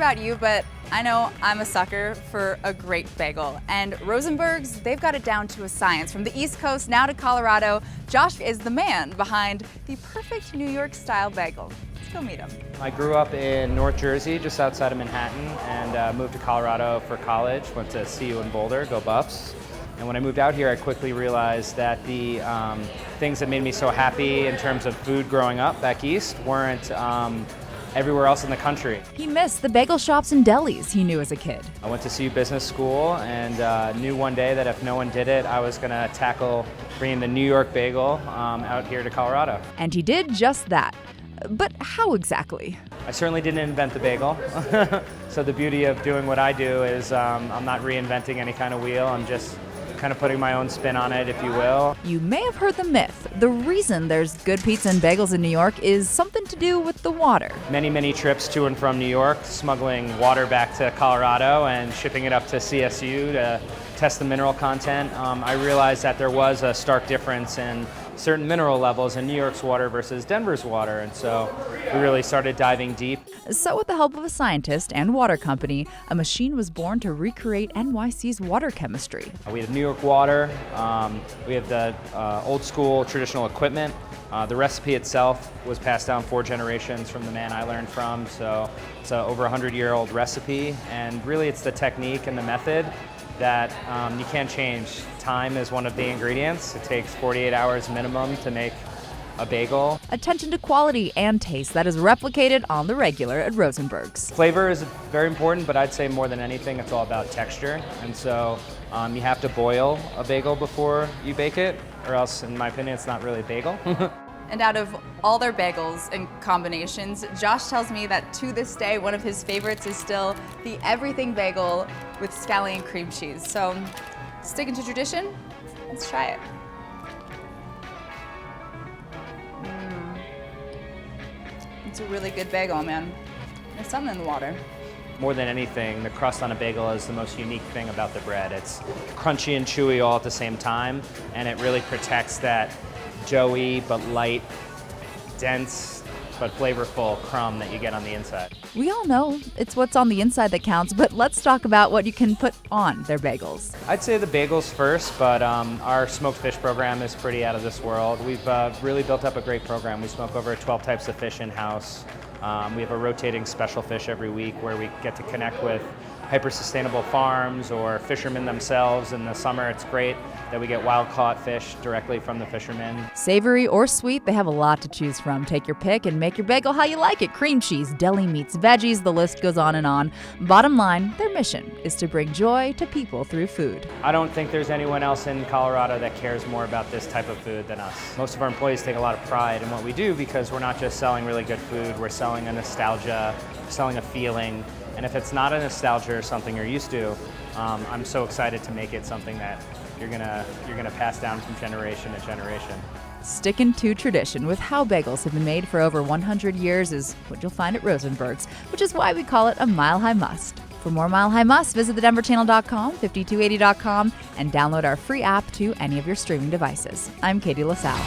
about you, but I know I'm a sucker for a great bagel. And Rosenberg's, they've got it down to a science. From the East Coast now to Colorado, Josh is the man behind the perfect New York-style bagel. Let's go meet him. I grew up in North Jersey, just outside of Manhattan, and moved to Colorado for college. Went to CU in Boulder, go Buffs. And when I moved out here, I quickly realized that the things that made me so happy in terms of food growing up back east weren't everywhere else in the country. He missed the bagel shops and delis he knew as a kid. I went to CU Business School and knew one day that if no one did it, I was going to tackle bringing the New York bagel out here to Colorado. And he did just that. But how exactly? I certainly didn't invent the bagel. So the beauty of doing what I do is I'm not reinventing any kind of wheel. I'm just kind of putting my own spin on it, if you will. You may have heard the myth. The reason there's good pizza and bagels in New York is something to do with the water. Many trips to and from New York, smuggling water back to Colorado and shipping it up to CSU to test the mineral content. I realized that there was a stark difference in certain mineral levels in New York's water versus Denver's water, and so we really started diving deep. So with the help of a scientist and water company, a machine was born to recreate NYC's water chemistry. We have New York water, we have the old school traditional equipment. The recipe itself was passed down 4 generations from the man I learned from, so it's an over 100-year-old recipe, and really it's the technique and the method that you can't change. Time is one of the ingredients. It takes 48 hours minimum to make a bagel. Attention to quality and taste that is replicated on the regular at Rosenberg's. Flavor is very important, but I'd say more than anything, it's all about texture. And so you have to boil a bagel before you bake it, or else, in my opinion, it's not really a bagel. And out of all their bagels and combinations, Josh tells me that to this day, one of his favorites is still the everything bagel with scallion cream cheese. So, sticking to tradition, let's try it. It's a really good bagel, man. There's something in the water. More than anything, the crust on a bagel is the most unique thing about the bread. It's crunchy and chewy all at the same time, and it really protects that doughy but light, dense but flavorful crumb that you get on the inside. We all know it's what's on the inside that counts, but let's talk about what you can put on their bagels. I'd say the bagels first, but our smoked fish program is pretty out of this world. We've really built up a great program. We smoke over 12 types of fish in-house. We have a rotating special fish every week where we get to connect with hyper-sustainable farms or fishermen themselves. In the summer, it's great that we get wild-caught fish directly from the fishermen. Savory or sweet, they have a lot to choose from. Take your pick and make your bagel how you like it. Cream cheese, deli meats, veggies, the list goes on and on. Bottom line, their mission is to bring joy to people through food. I don't think there's anyone else in Colorado that cares more about this type of food than us. Most of our employees take a lot of pride in what we do because we're not just selling really good food, we're selling a nostalgia, selling a feeling. And if it's not a nostalgia or something you're used to, I'm so excited to make it something that you're gonna pass down from generation to generation. Sticking to tradition with how bagels have been made for over 100 years is what you'll find at Rosenberg's, which is why we call it a Mile High Must. For more Mile High Musts, visit thedenverchannel.com, 5280.com, and download our free app to any of your streaming devices. I'm Katie LaSalle.